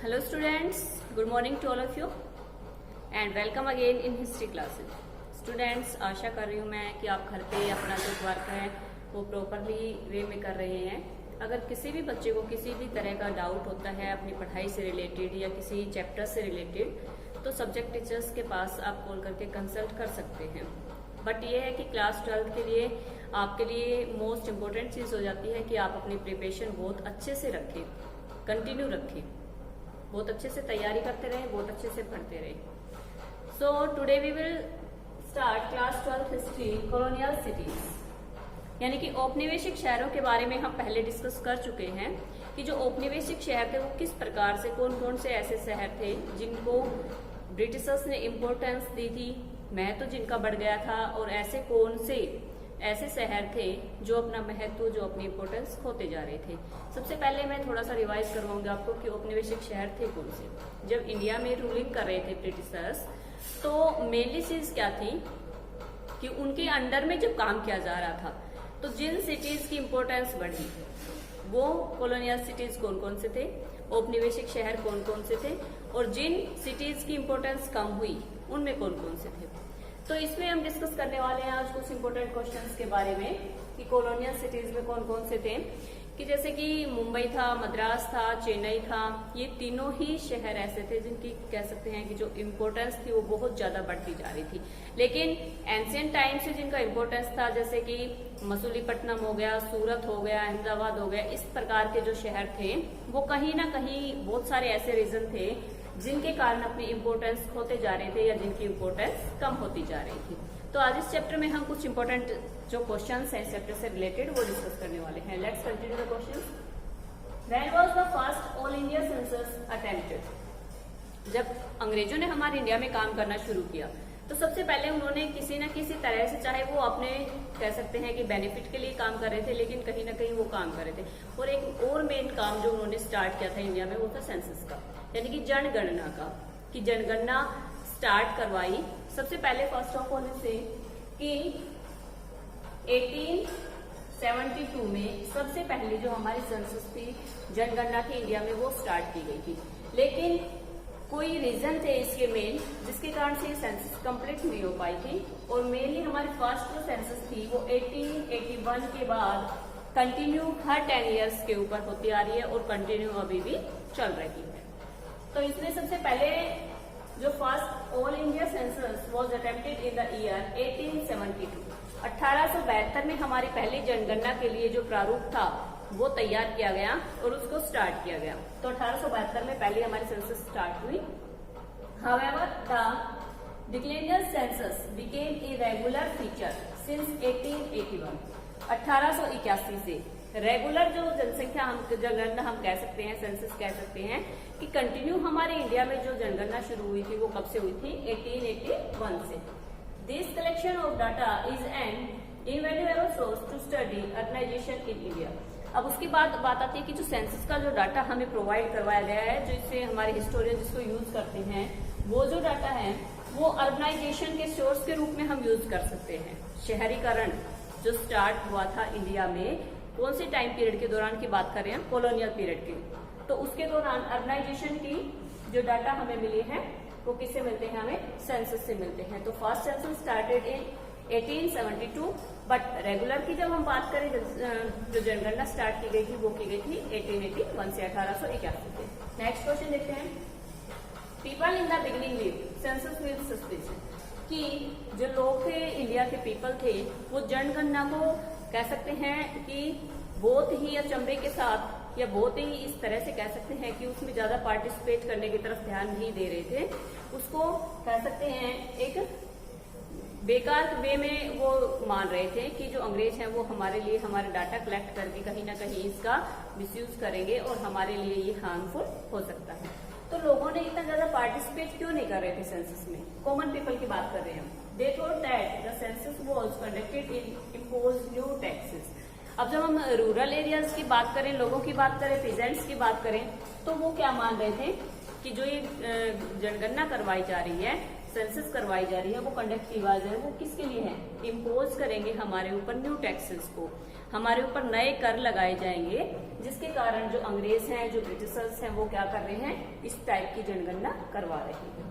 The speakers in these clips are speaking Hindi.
Hello students, good morning to all of you and welcome again in history classes. Students, आशा कर रही हूँ मैं कि आप घर पे अपना जो वर्क है वो प्रॉपरली वे में कर रहे हैं। अगर किसी भी बच्चे को किसी भी तरह का डाउट होता है अपनी पढ़ाई से रिलेटेड या किसी चैप्टर से रिलेटेड तो सब्जेक्ट टीचर्स के पास आप कॉल करके कंसल्ट कर सकते हैं। बट ये है कि क्लास 12 के लिए आपके लिए मोस्ट इम्पोर्टेंट चीज़ हो जाती है कि आप अपनी प्रिपरेशन बहुत अच्छे से रखें, कंटिन्यू रखें, बहुत अच्छे से तैयारी करते रहे, बहुत अच्छे से पढ़ते रहे। So today we will start class 12 history colonial cities, यानी कि औपनिवेशिक शहरों के बारे में हम पहले डिस्कस कर चुके हैं कि जो औपनिवेशिक शहर थे वो किस प्रकार से, कौन कौन से ऐसे शहर थे जिनको ब्रिटिशर्स ने इम्पोर्टेंस दी थी, महत्व जिनका बढ़ गया था, और ऐसे कौन से ऐसे शहर थे जो अपना महत्व, जो अपनी इम्पोर्टेंस खोते जा रहे थे। सबसे पहले मैं थोड़ा सा रिवाइज करवाऊंगी आपको कि औपनिवेशिक शहर थे कौन से। जब इंडिया में रूलिंग कर रहे थे ब्रिटिशर्स तो मेनली चीज क्या थी कि उनके अंडर में जब काम किया जा रहा था तो जिन सिटीज की इम्पोर्टेंस बढ़ी वो कॉलोनियल सिटीज कौन कौन से थे, औपनिवेशिक शहर कौन कौन से थे, और जिन सिटीज की इम्पोर्टेंस कम हुई उनमें कौन कौन से थे। तो इसमें हम डिस्कस करने वाले हैं आज कुछ इंपॉर्टेंट क्वेश्चंस के बारे में कि कॉलोनियल सिटीज में कौन कौन से थे। कि जैसे कि मुंबई था, मद्रास था, चेन्नई था, ये तीनों ही शहर ऐसे थे जिनकी कह सकते हैं कि जो इम्पोर्टेंस थी वो बहुत ज्यादा बढ़ती जा रही थी। लेकिन एंशियंट टाइम से जिनका इम्पोर्टेंस था, जैसे कि मसूलीपट्टनम हो गया, सूरत हो गया, अहमदाबाद हो गया, इस प्रकार के जो शहर थे वो कहीं ना कहीं बहुत सारे ऐसे रीजन थे जिनके कारण अपनी इम्पोर्टेंस खोते जा रहे थे या जिनकी इम्पोर्टेंस कम होती जा रही थी। तो आज इस चैप्टर में हम कुछ इंपॉर्टेंट जो क्वेश्चंस हैं इस चैप्टर से रिलेटेड वो डिस्कस करने वाले हैं। Let's continue the questions. When was the first all India census attempted? जब अंग्रेजों ने हमारे इंडिया में काम करना शुरू किया तो सबसे पहले उन्होंने किसी न किसी तरह से, चाहे वो अपने कह सकते हैं कि बेनिफिट के लिए काम कर रहे थे, लेकिन कहीं ना कहीं वो काम कर रहे थे। और एक और मेन काम जो उन्होंने स्टार्ट किया था इंडिया में वो था सेंसस का, यानी कि जनगणना का, कि जनगणना स्टार्ट करवाई सबसे पहले फर्स्ट ऑफ ऑल से कि 1872 में सबसे पहले जो हमारी सेंसस थी, जनगणना थी इंडिया में, वो स्टार्ट की गई थी। लेकिन कोई रीजन थे इसके मेन जिसके कारण से ये सेंसस कंप्लीट नहीं हो पाई थी। और मेनली हमारी फर्स्ट जो सेंसस थी वो 1881 के बाद कंटिन्यू हर 10 इयर्स के ऊपर होती आ रही है और कंटिन्यू अभी भी चल रही है। तो इसमें सबसे पहले जो first all India census was attempted in the year 1872, 1872 में हमारी पहली जनगणना के लिए जो प्रारूप था वो तैयार किया गया और उसको स्टार्ट किया गया। तो 1872 में पहली हमारी सेंसस स्टार्ट हुई। However, the decennial census became a regular feature since 1881. 1881 से रेगुलर जो जनसंख्या हम जनगणना हम कह सकते हैं, सेंसस कह सकते हैं, कि कंटिन्यू हमारे इंडिया में जो जनगणना शुरू हुई थी वो कब से हुई थी? 1881 से। This collection of data is an invaluable source to study urbanization in India. अब उसके बाद बात आती है कि जो सेंसस का जो डाटा हमें प्रोवाइड करवाया गया है, जो इससे हमारे हिस्टोरियन जिसको यूज करते हैं, वो जो डाटा है वो अर्बनाइजेशन के सोर्स के रूप में हम यूज कर सकते हैं। शहरीकरण जो स्टार्ट हुआ था इंडिया में, कौन से टाइम पीरियड के दौरान की बात कर रहे हैं? कॉलोनियल पीरियड की। तो उसके दौरान अर्बनाइजेशन की जो डाटा हमें मिली है वो किससे मिलते हैं? हमें सेंसस से मिलते हैं। तो first census started in 1872, but regular की जब हम बात करें, जो जनगणना स्टार्ट की गई थी वो की गई थी 1881 से, 1881 से। नेक्स्ट क्वेश्चन देखते हैं। People in the beginning live census with suspicion, कि जो लोग थे इंडिया के पीपल थे वो जनगणना को कह सकते हैं कि बहुत ही अचंभे के साथ या बहुत ही इस तरह से कह सकते हैं कि उसमें ज्यादा पार्टिसिपेट करने की तरफ ध्यान नहीं दे रहे थे। उसको कह सकते हैं एक बेकार वे में वो मान रहे थे कि जो अंग्रेज हैं वो हमारे लिए हमारे डाटा कलेक्ट करके कहीं ना कहीं इसका मिसयूज करेंगे और हमारे लिए ये हार्मफुल हो सकता है। तो लोगों ने इतना ज्यादा पार्टिसिपेट क्यों नहीं कर रहे थे सेंसस में? कॉमन पीपल की बात कर रहे हैं हम। They thought that the census was conducted in imposed new taxes. अब जब हम रूरल एरियाज की बात करें, लोगों की बात करें, पीजेंट्स की बात करें, तो वो क्या मान रहे थे कि जो ये जनगणना करवाई जा रही है सेंसस करवाई जा रही है, वो कंडक्ट की जा रही है, वो किसके लिए है? इम्पोज करेंगे हमारे ऊपर न्यू टैक्सेस को, हमारे ऊपर नए कर लगाए जाएंगे, जिसके कारण जो अंग्रेज हैं, जो ब्रिटिशर्स हैं, वो क्या कर रहे हैं? इस टाइप की जनगणना करवा रहे हैं।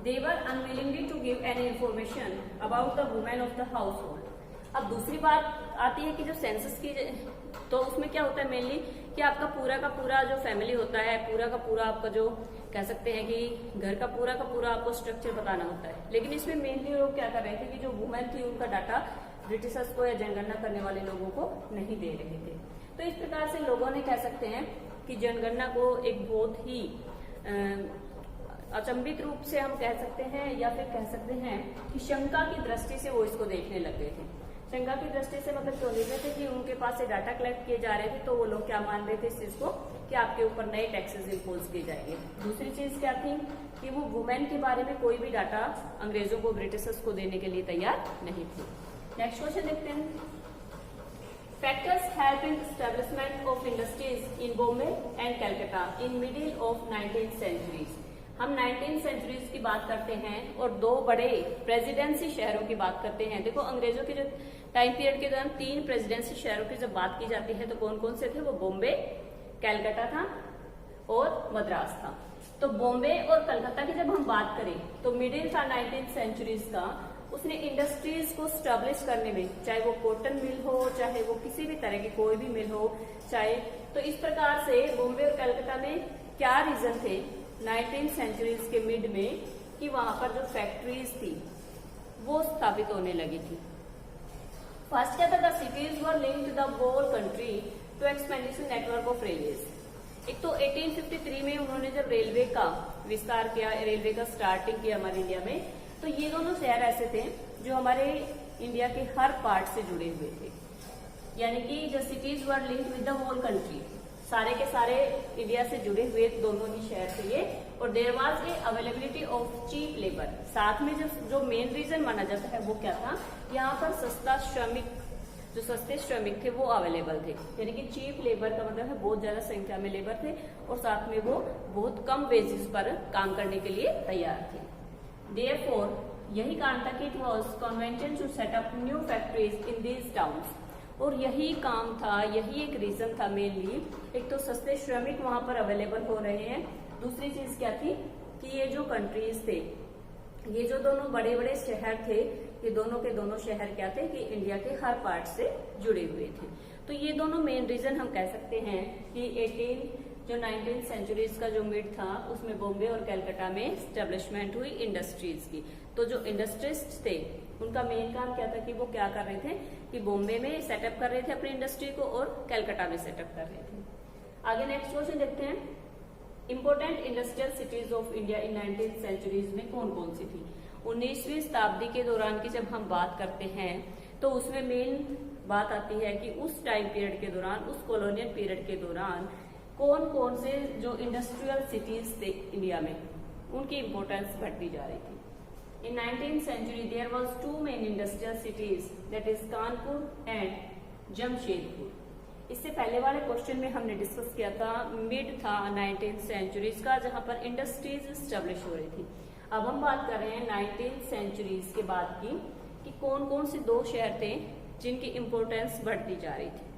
They were unwillingly to give any information about the women of the household. अब दूसरी बात आती है कि जो सेंसस की, तो उसमें क्या होता है मेनली कि आपका पूरा का पूरा जो फैमिली होता है, पूरा का पूरा आपका जो कह सकते हैं कि घर का पूरा आपको स्ट्रक्चर बताना होता है। लेकिन इसमें मेनली लोग क्या कर रहे थे कि जो वुमेन थी उनका डाटा ब्रिटिशर्स को या जनगणना करने वाले लोगों को नहीं दे रहे थे। तो इस प्रकार से लोगों ने कह सकते हैं कि जनगणना को एक बहुत ही अचंभित रूप से हम कह सकते हैं, या फिर कह सकते हैं कि शंका की दृष्टि से वो इसको देखने लग गए थे। शंका की दृष्टि से मतलब क्यों देख रहे थे कि उनके पास से डाटा कलेक्ट किए जा रहे थे, तो वो लोग क्या मान रहे थे इस चीज को कि आपके ऊपर नए टैक्सेस इम्पोज किए जाएंगे। दूसरी चीज क्या थी कि वो वुमेन के बारे में कोई भी डाटा अंग्रेजों को, ब्रिटिशर्स को देने के लिए तैयार नहीं थे। नेक्स्ट क्वेश्चन देखते हैं। Factors help in establishment of industries in Bombay and Calcutta in middle of 19th centuries. हम 19th सेंचुरीज की बात करते हैं और दो बड़े प्रेसिडेंसी शहरों की बात करते हैं। देखो अंग्रेजों के जो टाइम पीरियड के दौरान 3 प्रेसिडेंसी शहरों की जब बात की जाती है तो कौन कौन से थे? वो बॉम्बे, कलकत्ता था और मद्रास था। तो बॉम्बे और कलकत्ता की जब हम बात करें तो मिडिल था 19th सेंचुरीज का, उसने इंडस्ट्रीज को स्टैब्लिश करने में, चाहे वो कॉटन मिल हो, चाहे वो किसी भी तरह की कोई भी मिल हो, चाहे, तो इस प्रकार से बॉम्बे और कलकत्ता में क्या रीजन थे 19th सेंचुरीज के मिड में कि वहां पर जो फैक्ट्रीज थी वो स्थापित होने लगी थी। फर्स्ट क्या था? The cities were linked the whole country to expedition network of railways. एक तो 1853 में उन्होंने जब रेलवे का विस्तार किया, रेलवे का स्टार्टिंग किया हमारे इंडिया में, तो ये दोनों शहर ऐसे थे जो हमारे इंडिया के हर पार्ट से जुड़े हुए थे। यानी कि the cities were linked with the whole country, सारे के सारे इंडिया से जुड़े हुए दोनों ही शहर थे ये। और there was a availability of cheap labour. साथ में जो मेन रीजन माना जाता है वो क्या था? यहाँ पर सस्ता श्रमिक, जो सस्ते श्रमिक थे वो अवेलेबल थे। यानी कि चीप लेबर का मतलब है बहुत ज्यादा संख्या में लेबर थे और साथ में वो बहुत कम वेजेस पर काम करने के लिए तैयार थे। देयरफॉर यही कारण था कि it was convention to set up new factories in these towns. और यही काम था, यही एक रीजन था मेनली। एक तो सस्ते श्रमिक वहां पर अवेलेबल हो रहे हैं, दूसरी चीज क्या थी कि ये जो कंट्रीज थे, ये जो दोनों बड़े बड़े शहर थे, ये दोनों के दोनों शहर क्या थे कि इंडिया के हर पार्ट से जुड़े हुए थे। तो ये दोनों मेन रीजन हम कह सकते हैं कि 19th सेंचुरीज का जो मिड था उसमें बॉम्बे और कलकत्ता में स्टेब्लिशमेंट हुई इंडस्ट्रीज की। तो जो इंडस्ट्रिस्ट थे उनका मेन काम क्या था कि वो क्या कर रहे थे कि बॉम्बे में सेटअप कर रहे थे अपनी इंडस्ट्री को और कलकत्ता में सेटअप कर रहे थे। आगे नेक्स्ट क्वेश्चन देखते हैं। Important industrial cities of India in 19th centuries में कौन कौन सी थी? 19वीं शताब्दी के दौरान की जब हम बात करते हैं तो उसमें मेन बात आती है कि उस टाइम पीरियड के दौरान, उस कॉलोनियल पीरियड के दौरान कौन कौन से जो इंडस्ट्रियल सिटीज थे इंडिया में, उनकी इंपोर्टेंस बढ़ती जा रही थी। In 19th century, there was two main industrial cities, that is Kanpur and Jamshedpur. इससे पहले वाले क्वेश्चन में हमने डिस्कस किया था, मिड था 19th सेंचुरीज का जहां पर इंडस्ट्रीज स्टेब्लिश हो रही थी। अब हम बात कर रहे हैं 19th सेंचुरीज के बाद की कि कौन कौन से दो शहर थे जिनकी इंपोर्टेंस बढ़ती जा रही थी।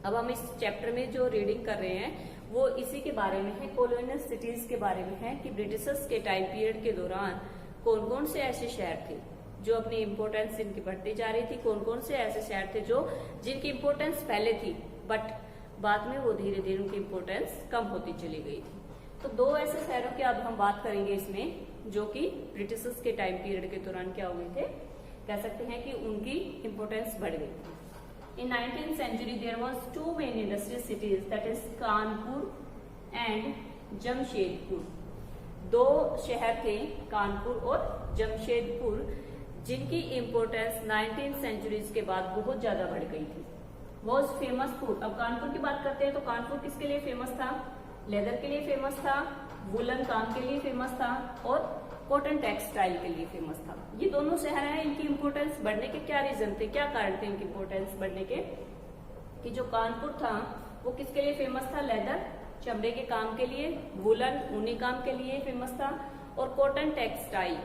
अब हम इस चैप्टर में जो रीडिंग कर रहे हैं वो इसी के बारे में है, कॉलोनियल सिटीज के बारे में है कि ब्रिटिशर्स के टाइम पीरियड के दौरान कौन कौन से ऐसे शहर थे जो अपनी इंपोर्टेंस इनकी बढ़ती जा रही थी, कौन कौन से ऐसे शहर थे जो जिनकी इंपोर्टेंस पहले थी बट बाद में वो धीरे धीरे उनकी इंपोर्टेंस कम होती चली गई थी। तो दो ऐसे शहरों की अब हम बात करेंगे इसमें जो कि ब्रिटिशर्स के टाइम पीरियड के दौरान क्या हुए थे, कह सकते हैं कि उनकी इंपोर्टेंस बढ़ गई थी। इन 19th century there was two main industrial cities, that is Kanpur and Jamshedpur. दो शहर थे कानपुर और जमशेदपुर जिनकी इंपोर्टेंस 19th सेंचुरीज के बाद बहुत ज्यादा बढ़ गई थी। Was famous food. अब कानपुर की बात करते हैं तो कानपुर किसके लिए फेमस था? लेदर के लिए फेमस था, वुलन काम के लिए फेमस था और कॉटन टेक्सटाइल के लिए फेमस था। ये दोनों शहर हैं, इनकी इंपोर्टेंस बढ़ने के क्या रीजन थे, क्या कारण थे इनकी इंपोर्टेंस बढ़ने के? कि जो कानपुर था वो किसके लिए फेमस था? लेदर, चमड़े के काम के लिए, वुलन ऊनी काम के लिए फेमस था और कॉटन टेक्सटाइल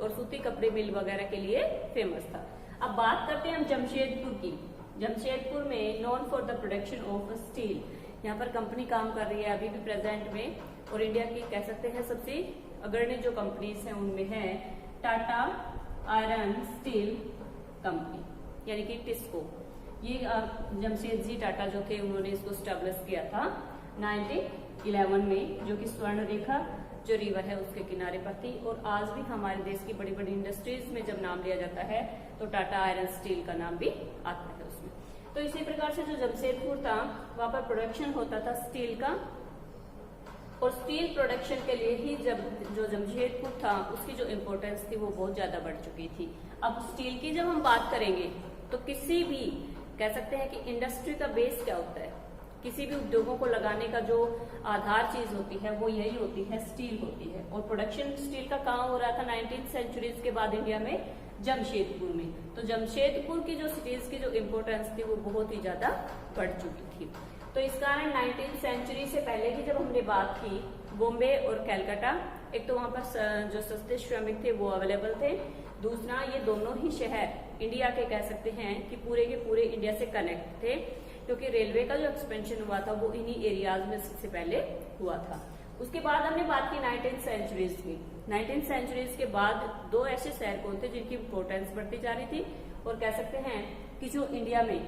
और सूती कपड़े मिल वगैरह के लिए फेमस था। अब बात करते हैं हम जमशेदपुर की। जमशेदपुर में non for the production of steel, यहाँ पर कंपनी काम कर रही है अभी भी प्रेजेंट में, और इंडिया की कह सकते हैं सबसे अग्रणी जो कंपनीज हैं उनमें है टाटा आयरन स्टील कंपनी, यानी कि टिस्को। ये जमशेदजी टाटा जो थे उन्होंने इसको स्टैब्लिश किया था 1911 में, जो कि स्वर्ण रेखा जो रिवर है उसके किनारे पर थी। और आज भी हमारे देश की बड़ी बड़ी इंडस्ट्रीज में जब नाम लिया जाता है तो टाटा आयरन स्टील का नाम भी आता है उसमें। तो इसी प्रकार से जो जमशेदपुर था वहां पर प्रोडक्शन होता था स्टील का, और स्टील प्रोडक्शन के लिए ही जब जो जमशेदपुर था उसकी जो इम्पोर्टेंस थी वो बहुत ज्यादा बढ़ चुकी थी। अब स्टील की जब हम बात करेंगे तो किसी भी कह सकते हैं कि इंडस्ट्री का बेस क्या होता है, किसी भी उद्योगों को लगाने का जो आधार चीज होती है वो यही होती है, स्टील होती है। और प्रोडक्शन स्टील का कहाँ हो रहा था 19th सेंचुरीज के बाद इंडिया में, जमशेदपुर में। तो जमशेदपुर की जो सिटीज की जो इम्पोर्टेंस थी वो बहुत ही ज्यादा बढ़ चुकी थी। तो इस कारण 19th सेंचुरी से पहले की जब हमने बात की, बॉम्बे और कैलकाटा, एक तो वहां पर जो सस्ते श्रमिक थे वो अवेलेबल थे, दूसरा ये दोनों ही शहर इंडिया के कह सकते हैं कि पूरे के पूरे इंडिया से कनेक्ट थे, क्योंकि रेलवे का जो एक्सपेंशन हुआ था वो इन्हीं एरियाज में सबसे पहले हुआ था। उसके बाद हमने बात की 19th सेंचुरीज की। 19th सेंचुरीज के बाद दो ऐसे शहर कौन थे जिनकी इम्पोर्टेंस बढ़ती जा रही थी और कह सकते हैं कि जो इंडिया में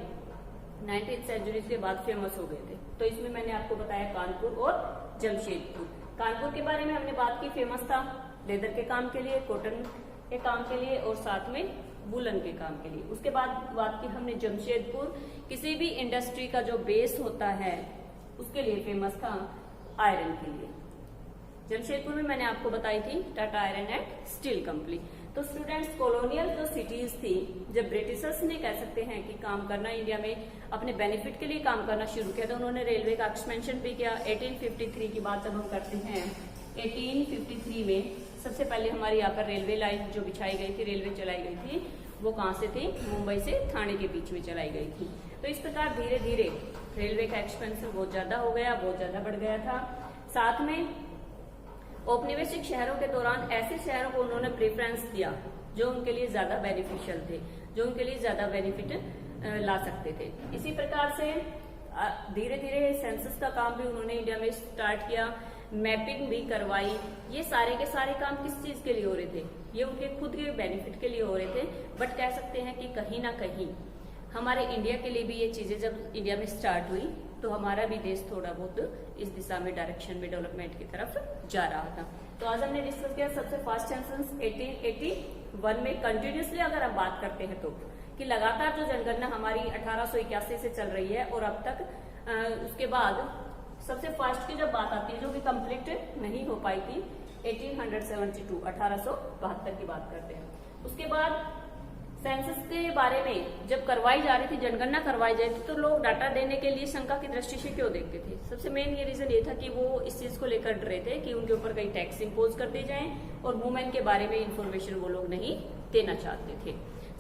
19th सेंचुरी के बाद फेमस हो गए थे। तो इसमें मैंने आपको बताया कानपुर और जमशेदपुर। कानपुर के बारे में हमने बात की, फेमस था लेदर के काम के लिए, कॉटन के काम के लिए और साथ में वुलन के काम के लिए। उसके बाद बात की हमने जमशेदपुर, किसी भी इंडस्ट्री का जो बेस होता है उसके लिए फेमस था आयरन के लिए। जमशेदपुर में मैंने आपको बताई थी Tata iron and steel company. तो स्टूडेंट्स, कॉलोनियल जो सिटीज थी, जब ब्रिटिशर्स ने कह सकते हैं कि काम करना इंडिया में अपने बेनिफिट के लिए काम करना शुरू किया, तो उन्होंने रेलवे का एक्सपेंशन भी किया। 1853 की बात जब हम करते हैं, 1853 में सबसे पहले हमारे यहाँ पर रेलवे लाइन जो बिछाई गई थी, रेलवे चलाई गई थी, वो कहाँ से थी, मुंबई से थाने के बीच में चलाई गई थी। तो इस प्रकार धीरे धीरे रेलवे का एक्सपेंशन बहुत ज्यादा हो गया, बहुत ज्यादा बढ़ गया था। साथ में औपनिवेशिक शहरों के दौरान ऐसे शहरों को उन्होंने प्रेफरेंस दिया जो उनके लिए ज्यादा बेनिफिशियल थे, जो उनके लिए ज्यादा बेनिफिट ला सकते थे। इसी प्रकार से धीरे धीरे सेंसस का काम भी उन्होंने इंडिया में स्टार्ट किया, मैपिंग भी करवाई। ये सारे के सारे काम किस चीज के लिए हो रहे थे, ये उनके खुद के बेनिफिट के लिए हो रहे थे। बट कह सकते हैं कि कहीं ना कहीं हमारे इंडिया के लिए भी ये चीजें जब इंडिया में स्टार्ट हुई तो हमारा भी देश थोड़ा बहुत इस दिशा में, डायरेक्शन में, डेवलपमेंट की तरफ जा रहा था। तो आज हमने डिस्कस किया सबसे फास्ट सेंसस 1881 में। कंटिन्यूसली अगर हम बात करते हैं तो कि लगातार जो जनगणना हमारी 1881 से चल रही है और अब तक, उसके बाद सबसे फास्ट की जब बात आती है जो कि कंप्लीट नहीं हो पाई थी, 1872 की बात करते हैं। उसके बाद सेंसस के बारे में जब करवाई जा रही थी, जनगणना करवाई जाती थी, तो लोग डाटा देने के लिए शंका की दृष्टि से क्यों देखते थे? सबसे मेन ये रीजन ये था कि वो इस चीज को लेकर डरे थे कि उनके ऊपर कई टैक्स इम्पोज कर दिए जाएं, और वुमेन के बारे में इंफॉर्मेशन वो लोग नहीं देना चाहते थे।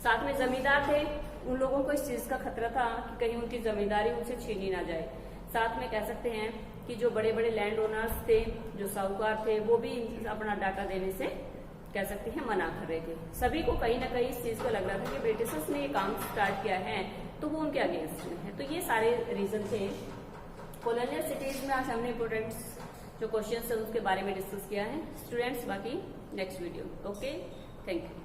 साथ में जमींदार थे, उन लोगों को इस चीज का खतरा था कि कहीं उनकी जमींदारी उनसे छीनी ना जाए। साथ में कह सकते हैं कि जो बड़े बड़े लैंड ओनर्स थे, जो साहूकार थे, वो भी अपना डाटा देने से कह सकते हैं मना कर रहे थे। सभी को कहीं ना कहीं इस चीज को लग रहा था कि ब्रिटिशर्स ने ये काम स्टार्ट किया है तो वो उनके अगेंस्ट में है। तो ये सारे रीजन थे। कॉलोनियल सिटीज में आज हमने इंपोर्टेंट जो क्वेश्चन है उसके बारे में डिस्कस किया है स्टूडेंट्स। बाकी next video. Okay, thank you.